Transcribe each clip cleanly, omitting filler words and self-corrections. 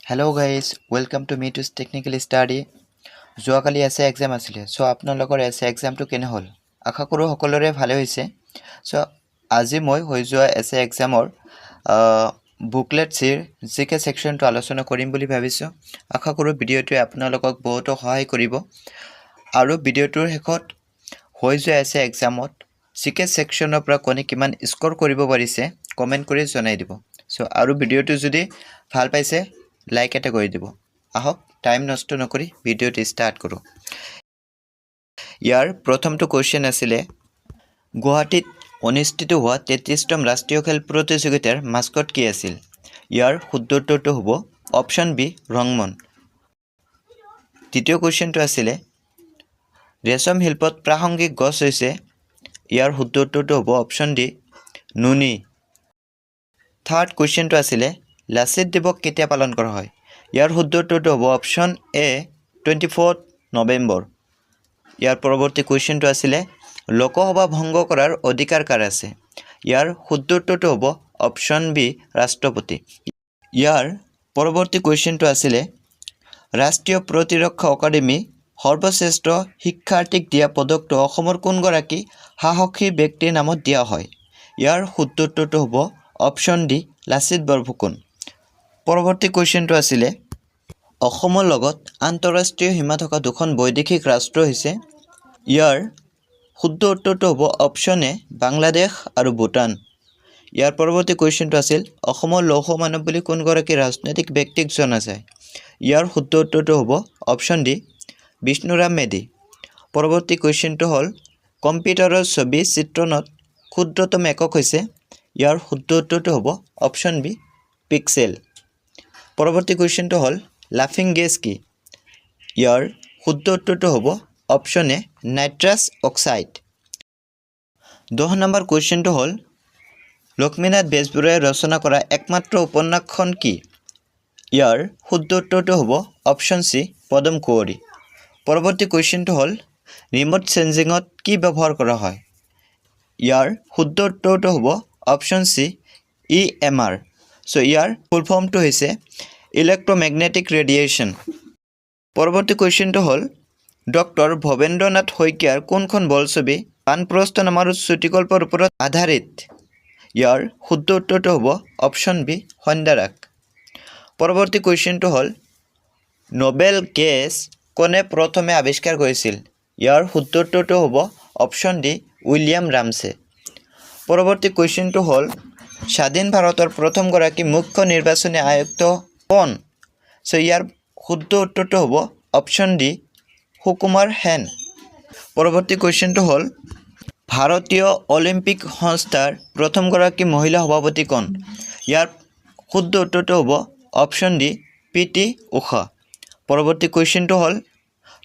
Hello guys, welcome to Meetu's Technical Study. যোৱাকালি এছে exam আছিল সো আপোনালোকৰ এছে এক্সামটো কেনে হ'ল আশা কৰো সকলোৰে ভালে হৈছে সো আজি মই হৈ যোৱা এছে এক্সামৰ বুকলেট সিৰ জিকে সেকশনটো আলোচনা কৰিম বুলি ভাবিছো আশা কৰো ভিডিওটোৱে আপোনালোকক বহুত সহায় কৰিব আৰু ভিডিওটোৰ শেষত হৈ যোৱা এছে এক্সামত জিকে সেকশনৰ পৰা কোনে কিমান স্কোৰ কৰিব পাৰিছে কমেন্ট কৰি জনাই দিব সো আৰু ভিডিওটো যদি ভাল পাইছে লাইক এটা কৰি দিব আহক টাইম নষ্ট নকৰি ভিডিওটি স্টাৰ্ট কৰো ইয়াৰ প্ৰথমটো কোৱেশ্চন আছিল গুৱাহাটীত অনুষ্ঠিত হোৱা 33তম ৰাষ্ট্ৰীয় খেল প্ৰতিযোগিতাৰ মাস্কট কি আছিল ইয়াৰ শুদ্ধ উত্তৰটো হ'ব অপচন বি ৰংমন দ্বিতীয় কোৱেশ্চনটো আছিল ৰেশম শিল্পত প্ৰাসংগিক গছ হৈছে ইয়াৰ শুদ্ধ উত্তৰটো হ'ব অপচন ডি নুনি থাৰ্ড কোৱেশ্চনটো আছিল লাচিত দিৱস কেতিয়া পালন কৰা হয় ইয়াৰ শুদ্ধ উত্তৰটো হ'ব অপচন এ 24 নৱেম্বৰ ইয়াৰ পৰৱৰ্তী কোৱেশ্চনটো আছিল লোকসভা ভংগ কৰাৰ অধিকাৰ কাৰ আছে ইয়াৰ শুদ্ধ উত্তৰটো হ'ব অপচন বি ৰাষ্ট্ৰপতি ইয়াৰ পৰৱৰ্তী কোৱেশ্চনটো আছিল ৰাষ্ট্ৰীয় প্ৰতিৰক্ষা একাডেমী সৰ্বশ্ৰেষ্ঠ শিক্ষাৰ্থীক দিয়া পদকটো অসমৰ কোন গৰাকী সাহসী ব্যক্তিৰ নামত দিয়া হয় ইয়াৰ শুদ্ধ উত্তৰটো হ'ব অপচন ডি লাচিত বৰফুকন পৰৱৰ্তী কোৱেশ্চনটো আছিল অসমৰ লগত আন্তঃৰাষ্ট্ৰীয় সীমা থকা দুখন বৈদেশিক ৰাষ্ট্ৰ হৈছে ইয়াৰ শুদ্ধ উত্তৰটো হ'ব অপচন এ বাংলাদেশ আৰু ভুটান ইয়াৰ পৰৱৰ্তী কোৱেশ্চনটো আছিল অসমৰ লৌহ মানৱ বুলি কোন গৰাকী ৰাজনৈতিক ব্যক্তিক জনা যায় ইয়াৰ শুদ্ধ উত্তৰটো হ'ব অপচন ডি বিষ্ণুৰাম মেধি পৰৱৰ্তী কোৱেশ্চনটো হ'ল কম্পিউটাৰৰ ছবি চিত্ৰণত ক্ষুদ্ৰতম একক হৈছে ইয়াৰ শুদ্ধ উত্তৰটো হ'ব অপচন বি পিক্সেল পৰৱৰ্তী কোৱেশ্চনটো হ'ল লাফিং গেছ কি ইয়াৰ শুদ্ধ উত্তৰটো হ'ব অপচন এ নাইট্ৰাছ অক্সাইড 10 নম্বৰ কোৱেশ্চনটো হ'ল লক্ষ্মীনাথ বেজবৰুৱাই ৰচনা কৰা একমাত্ৰ উপন্যাসখন কি ইয়াৰ শুদ্ধ উত্তৰটো হ'ব অপচন সি পদম কুঁৱৰী পৰৱৰ্তী কোৱেশ্চনটো হ'ল ৰিমোট সেন্সিঙত কি ব্যৱহাৰ কৰা হয় ইয়াৰ শুদ্ধ উত্তৰটো হ'ব অপচন সি EMR সো ইয়াৰ ফুল ফৰ্মটো হৈছে ইলেক্ট্ৰমেগনেটিক ৰেডিয়েশ্যন পৰৱৰ্তী কোৱেশ্চনটো হ'ল ডক্টৰ ভবেন্দ্ৰনাথ শইকীয়াৰ কোনখন বোলছবি বানপ্ৰস্থ নামৰ চুটিগল্পৰ ওপৰত আধাৰিত ইয়াৰ শুদ্ধ উত্তৰটো হ'ব অপচন বি সন্ধ্যাৰাগ পৰৱৰ্তী কোৱেশ্চনটো হ'ল নোবেল গেছ কোনে প্ৰথমে আৱিষ্কাৰ কৰিছিল ইয়াৰ শুদ্ধ উত্তৰটো হ'ব অপচন ডি উইলিয়াম ৰামছে পৰৱৰ্তী কোৱেশ্চনটো হ'ল স্বাধীন ভাৰতৰ প্ৰথম গৰাকী মুখ্য নিৰ্বাচনী আয়ুক্ত কোন সো ইয়াৰ শুদ্ধ উত্তৰটো হ'ব অপচন ডি সুকুমাৰ সেন পৰৱৰ্তী কোৱেশ্চনটো হ'ল ভাৰতীয় অলিম্পিক সংস্থাৰ প্ৰথম গৰাকী মহিলা সভাপতি কোন ইয়াৰ শুদ্ধ উত্তৰটো হ'ব অপচন ডি পিটি উষা পৰৱৰ্তী কোৱেশ্চনটো হ'ল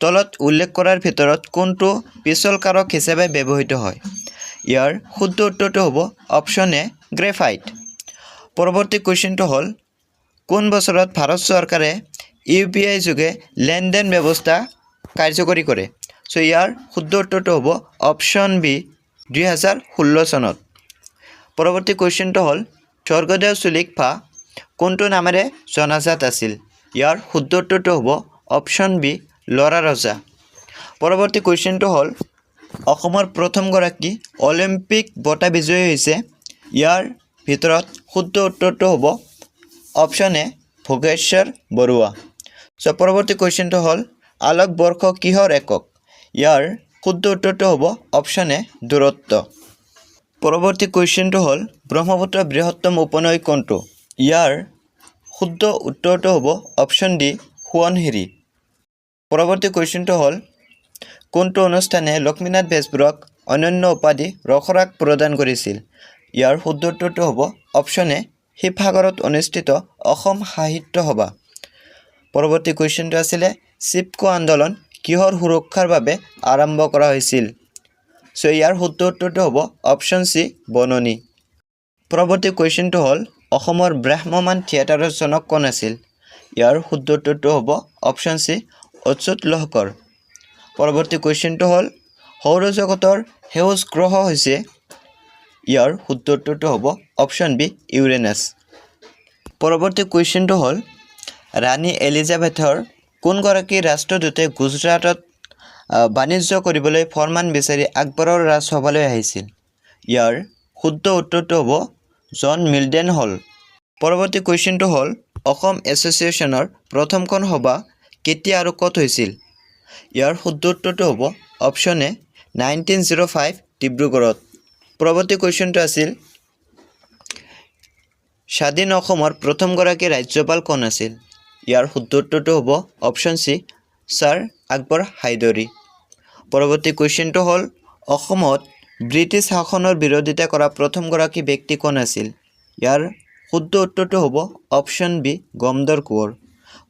তলত উল্লেখ কৰাৰ ভিতৰত কোনটো পিছল কাৰক হিচাপে ব্যৱহৃত হয় ইয়াৰ শুদ্ধ উত্তৰটো হ'ব অপচন এ গ্ৰেফাইট পৰৱৰ্তী কোৱেশ্চনটো হ'ল কোন বছৰত ভাৰত চৰকাৰে UPI যোগে লেনদেন ব্যৱস্থা কাৰ্যকৰী কৰে সো ইয়াৰ শুদ্ধ উত্তৰটো হ'ব অপচন বি 2016 চনত পৰৱৰ্তী কোৱেশ্চনটো হ'ল স্বৰ্গদেউ সুলেখা কোনটো নামেৰে জনাজাত আছিল ইয়াৰ শুদ্ধ উত্তৰটো হ'ব অপচন বি লৰা ৰজা পৰৱৰ্তী কোৱেশ্চনটো হ'ল অসমৰ প্ৰথম গৰাকী অলিম্পিক বঁটা বিজয়ী হৈছে ইয়াৰ ভিতৰত শুদ্ধ উত্তৰটো হ'ব অপচন এ ভোগেশ্বৰ বৰুৱা সো পৰৱৰ্তী কোৱেশ্চনটো হ'ল আলোক বৰ্ষ কিহৰ একক ইয়াৰ শুদ্ধ উত্তৰটো হ'ব অপচন এ দূৰত্ব পৰৱৰ্তী কোৱেশ্চনটো হ'ল ব্ৰহ্মপুত্ৰ বৃহত্তম উপনৈ কোনটো ইয়াৰ শুদ্ধ উত্তৰটো হ'ব অপচন ডি সোৱণশিৰি পৰৱৰ্তী কোৱেশ্চনটো হ'ল কোনটো অনুষ্ঠানে লক্ষ্মীনাথ বেজবৰুৱাক অনন্য উপাধি ৰসৰাগ প্ৰদান কৰিছিল ইয়াৰ শুদ্ধ উত্তৰটো হ'ব অপচন এ শিৱসাগৰত অনুষ্ঠিত অসম সাহিত্য সভা পৰৱৰ্তী কোৱেশ্চনটো আছিল চিপকো আন্দোলন কিহৰ সুৰক্ষাৰ বাবে আৰম্ভ কৰা হৈছিল সো ইয়াৰ শুদ্ধ উত্তৰটো হ'ব অপচন সি বননি পৰৱৰ্তী কোৱেশ্চনটো হ'ল অসমৰ ব্ৰাহ্মমান থিয়েটাৰৰ জনক কোন আছিল ইয়াৰ শুদ্ধ উত্তৰটো হ'ব অপচন সি অচ্যুত লহকৰ পৰৱৰ্তী কোৱেশ্চনটো হ'ল সৌৰজগতৰ সেউজ গ্ৰহ হৈছে ইয়াৰ শুদ্ধ উত্তৰটো হ'ব অপচন বি ইউৰেনাছ পৰৱৰ্তী কোৱেশ্চনটো হ'ল ৰাণী এলিজাবেথৰ কোনগৰাকী ৰাষ্ট্ৰদূতে গুজৰাটত বাণিজ্য কৰিবলৈ ফৰমান বিচাৰি আকবৰৰ ৰাজসভালৈ আহিছিল? ইয়াৰ শুদ্ধ উত্তৰটো হ'ব জন মিল্ডেন হল। পৰৱৰ্তী কুৱেশ্যনটো হ'ল অসম এছ'চিয়েশ্যনৰ প্ৰথমখন সভা কেতিয়া আৰু ক'ত হৈছিল? ইয়াৰ শুদ্ধ উত্তৰটো হ'ব অপশ্যন এ 1905 ডিব্ৰুগড়ত। পৰৱৰ্তী কুৱেশ্যনটো আছিল স্বাধীন অসমৰ প্ৰথমগৰাকী ৰাজ্যপাল কোন আছিল? ইয়াৰ শুদ্ধ উত্তৰটো হ'ব অপশ্যন চি ছাৰ আকবৰ হাইদৰি। পৰৱৰ্তী কুৱেশ্যনটো হ'ল অসমত ব্ৰিটিছ শাসনৰ বিৰোধিতা কৰা প্ৰথমগৰাকী ব্যক্তি কোন আছিল? ইয়াৰ শুদ্ধ উত্তৰটো হ'ব অপশ্যন বি গমধৰ কোঁৱৰ।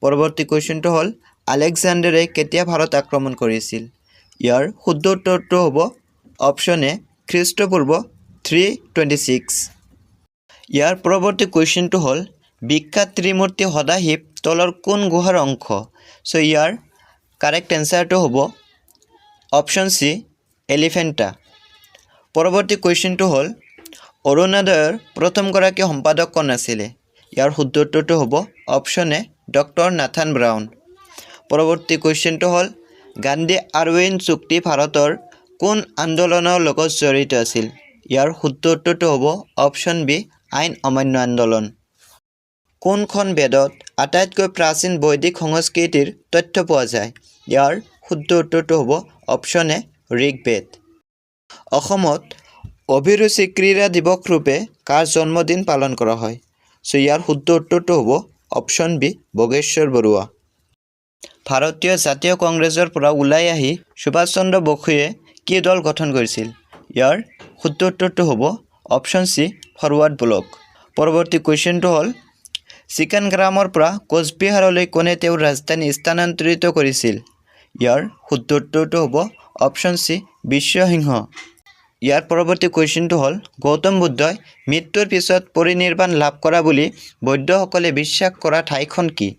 পৰৱৰ্তী কুৱেশ্যনটো হ'ল আলেকজাণ্ডাৰে কেতিয়া ভাৰত আক্ৰমণ কৰিছিল? ইয়াৰ শুদ্ধ উত্তৰটো হ'ব অপশ্যন এ খ্ৰীষ্টপূৰ্ব 326। ইয়াৰ পৰৱৰ্তী কুৱেশ্যনটো হ'ল বিখ্যাত ত্ৰিমূৰ্তি সদাশিৱ তলৰ কোন গুহাৰ অংশ? চ' ইয়াৰ কাৰেক্ট এনচাৰটো হ'ব অপশ্যন চি এলিফেণ্টা। পৰৱৰ্তী কুৱেশ্যনটো হ'ল অৰুণোদয়ৰ প্ৰথমগৰাকী সম্পাদক কোন আছিলে? ইয়াৰ শুদ্ধ উত্তৰটো হ'ব option A doctor Nathan brown. পৰৱৰ্তী কুৱেশ্যনটো হ'ল গান্ধী আৰউইন চুক্তি ভাৰতৰ কোন আন্দোলনৰ লগত জড়িত আছিল? ইয়াৰ শুদ্ধ উত্তৰটো হ'ব অপশ্যন বি আইন অমান্য আন্দোলন। কোনখন বেদত আটাইতকৈ প্ৰাচীন বৈদিক সংস্কৃতিৰ তথ্য পোৱা যায়? ইয়াৰ শুদ্ধ উত্তৰটো হ'ব অপশ্যন এ ঋগ্বেদ। অসমত অভিৰুচি ক্ৰীড়া দিৱস ৰূপে কাৰ জন্মদিন পালন কৰা হয়? চ' ইয়াৰ শুদ্ধ উত্তৰটো হ'ব অপশ্যন বি বগেশ্বৰ বৰুৱা। ভাৰতীয় জাতীয় কংগ্ৰেছৰ পৰা ওলাই আহি সুভাষ চন্দ্ৰ বসুৱে কি দল গঠন কৰিছিল? ইয়াৰ শুদ্ধ উত্তৰটো হ'ব অপশ্যন চি ফৰৱাৰ্ড ব্লক। পৰৱৰ্তী কুৱেশ্যনটো হ'ল চিকেন গ্ৰামৰ পৰা কোচবিহাৰলৈ কোনে তেওঁৰ ৰাজধানী স্থানান্তৰিত কৰিছিল? ইয়াৰ শুদ্ধ উত্তৰটো হ'ব অপশ্যন চি বিশ্বসিংহ। ইয়াৰ পৰৱৰ্তী কুৱেশ্যনটো হ'ল গৌতম বুদ্ধই মৃত্যুৰ পিছত পৰিনিৰ্বাণ লাভ কৰা বুলি বৌদ্ধসকলে বিশ্বাস কৰা ঠাইখন কি?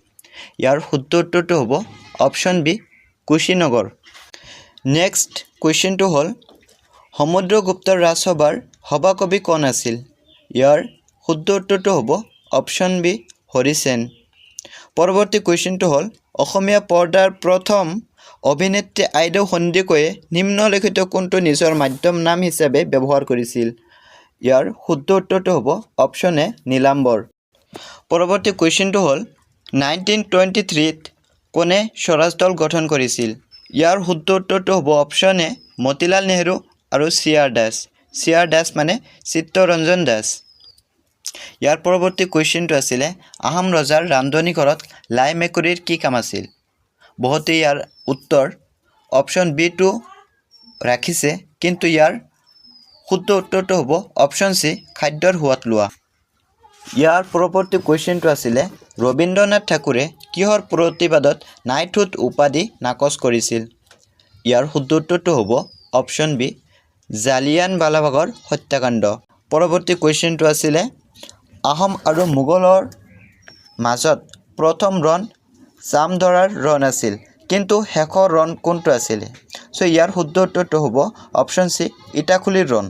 ইয়াৰ শুদ্ধ উত্তৰটো হ'ব অপশ্যন বি কুশীনগৰ। নেক্সট কুৱেশ্যনটো হ'ল সমুদ্ৰগুপ্তৰ ৰাজসভাৰ সভাকবি কোন আছিল? ইয়াৰ শুদ্ধ উত্তৰটো হ'ব অপশ্যন বি হৰিসেন। পৰৱৰ্তী কুৱেশ্যনটো হ'ল অসমীয়া পৰ্দাৰ প্ৰথম অভিনেত্ৰী আইদেউ সন্দিকৈয়ে নিম্নলিখিত কোনটো নিজৰ মাধ্যম নাম হিচাপে ব্যৱহাৰ কৰিছিল? ইয়াৰ শুদ্ধ উত্তৰটো হ'ব অপশ্যন এ নীলাম্বৰ। পৰৱৰ্তী কুৱেশ্যনটো হ'ল 1923ত কোনে স্বৰাজ দল গঠন কৰিছিল? ইয়াৰ শুদ্ধ উত্তৰটো হ'ব অপশ্যন এ মতিলাল নেহেৰু আৰু চি.আৰ. দাস। চি.আৰ. দাস মানে চিত্তৰঞ্জন দাস। ইয়াৰ পৰৱৰ্তী কুৱেশ্যনটো আছিলে আহোম ৰজাৰ ৰান্ধনি ঘৰত লাই মেকুৰীৰ কি কাম আছিল? বহুতে ইয়াৰ উত্তৰ অপশ্যন বি টো ৰাখিছে, কিন্তু ইয়াৰ শুদ্ধ উত্তৰটো হ'ব অপশ্যন চি খাদ্যৰ সোৱাদ লোৱা। ইয়াৰ পৰৱৰ্তী কুৱেশ্যনটো আছিলে ৰবীন্দ্ৰনাথ ঠাকুৰে কিহৰ প্ৰতিবাদত নাইটহুড উপাধি নাকচ কৰিছিল? ইয়াৰ শুদ্ধ উত্তৰটো হ'ব অপশ্যন বি জালিয়ানৱালাবাগৰ হত্যাকাণ্ড। পৰৱৰ্তী কুৱেশ্যনটো আছিলে আহোম আৰু মোগলৰ মাজত প্ৰথম ৰণ জামধৰাৰ ৰণ আছিল, কিন্তু শেষৰ ৰণ কোনটো আছিলে? চ' ইয়াৰ শুদ্ধ উত্তৰটো হ'ব অপশ্যন চি ইটাখুলিৰ ৰণ।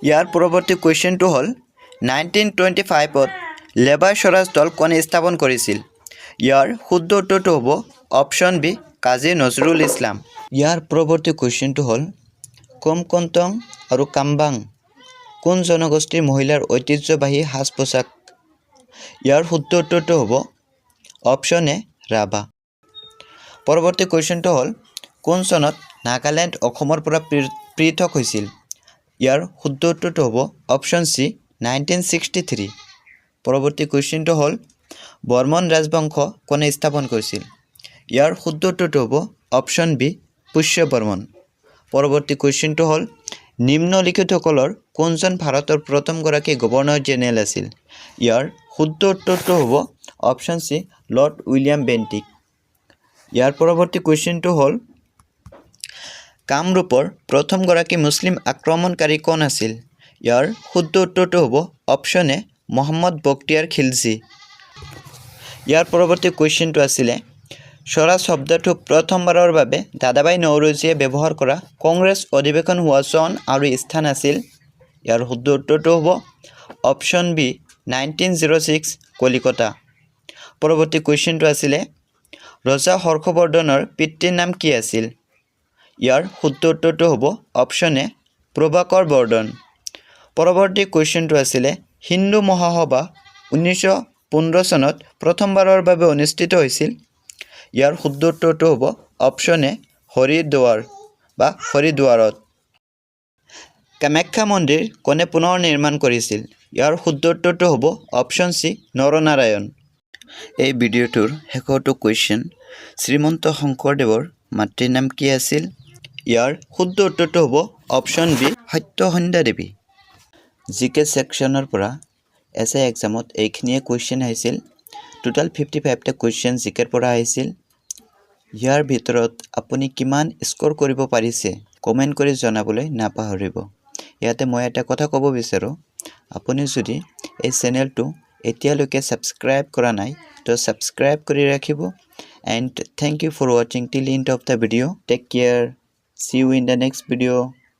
ইয়াৰ পৰৱৰ্তী কুৱেশ্যনটো হ'ল 1925ত লেবাৰ স্বৰাজ দল কোনে স্থাপন কৰিছিল? ইয়াৰ শুদ্ধ উত্তৰটো হ'ব অপশ্যন বি কাজী নজৰুল ইছলাম। ইয়াৰ পৰৱৰ্তী কুৱেশ্যনটো হ'ল কোমকন্তং আৰু কাম্বাং কোন জনগোষ্ঠীৰ মহিলাৰ ঐতিহ্যবাহী সাজ পোছাক? ইয়াৰ শুদ্ধ উত্তৰটো হ'ব অপশ্যন এ ৰাভা। পৰৱৰ্তী কুৱেশ্যনটো হ'ল কোন চনত নাগালেণ্ড অসমৰ পৰা পৃথক হৈছিল? ইয়াৰ শুদ্ধ উত্তৰটো হ'ব অপশ্যন চি 1963। পৰৱৰ্তী কুৱেশ্যনটো হ'ল বৰ্মন ৰাজবংশ কোনে স্থাপন কৰিছিল? ইয়াৰ শুদ্ধ উত্তৰটো হ'ব অপশ্যন বি পুষ্য বৰ্মন। পৰৱৰ্তী কুৱেশ্যনটো হ'ল নিম্নলিখিতসকলৰ কোনজন ভাৰতৰ প্ৰথমগৰাকী গভৰ্ণৰ জেনেৰেল আছিল? ইয়াৰ শুদ্ধ উত্তৰটো হ'ব option C Lord William Bentinck. ইয়াৰ পৰৱৰ্তী কুৱেশ্যনটো হ'ল কামৰূপৰ প্ৰথমগৰাকী মুছলিম আক্ৰমণকাৰী কোন আছিল? ইয়াৰ শুদ্ধ উত্তৰটো হ'ব অপশ্যন এ মহম্মদ বখতিয়াৰ খিলজী। ইয়াৰ পৰৱৰ্তী কুৱেশ্যনটো আছিলে স্বৰাজ শব্দটো প্ৰথমবাৰৰ বাবে দাদাভাই নৌৰোজীয়ে ব্যৱহাৰ কৰা কংগ্ৰেছ অধিৱেশন হোৱা চন আৰু স্থান আছিল? ইয়াৰ শুদ্ধ উত্তৰটো হ'ব অপশ্যন বি 1906 কলিকতা। পৰৱৰ্তী কুৱেশ্যনটো আছিলে ৰজা হৰ্ষবৰ্ধনৰ পিতৃৰ নাম কি আছিল ইয়াৰ শুদ্ধ উত্তৰটো হ'ব অপশ্যন এ প্ৰভাকৰ বৰ্ধন পৰৱৰ্তী কুৱেশ্যনটো আছিলে হিন্দু মহাসভা 1915 চনত প্ৰথমবাৰৰ বাবে অনুষ্ঠিত হৈছিল ইয়াৰ শুদ্ধ উত্তৰটো হ'ব অপশ্যন এ হৰিদ্বাৰত কামাখ্যা মন্দিৰ কোনে পুনৰ নিৰ্মাণ কৰিছিল ইয়াৰ শুদ্ধ উত্তৰটো হ'ব অপশ্যন সি নৰনাৰায়ণ এই ভিডিঅ'টোৰ শেষৰটো কুৱেশ্যন শ্ৰীমন্ত শংকৰদেৱৰ মাতৃৰ নাম কি আছিল ইয়াৰ শুদ্ধ উত্তৰটো হ'ব অপশ্যন বি সত্যসন্ধ্যা দেৱী জিকে সেকশনৰ পৰা এছআই এক্সামত এইখিনিয়ে কুৱেশ্যন আহিছিল টোটাল 55টা কুৱেশ্যন জিকেৰ পৰা আহিছিল ইয়াৰ ভিতৰত আপুনি কিমান স্ক'ৰ কৰিব পাৰিছে কমেণ্ট কৰি জনাবলৈ নাপাহৰিব ইয়াতে মই এটা কথা ক'ব বিচাৰোঁ আপুনি যদি এই চেনেলটো এতিয়ালৈকে সাবস্ক্ৰাইব কৰা নাই তো সাবস্ক্ৰাইব কৰি ৰাখিব and thank you for watching till end of the video take care see you in the next video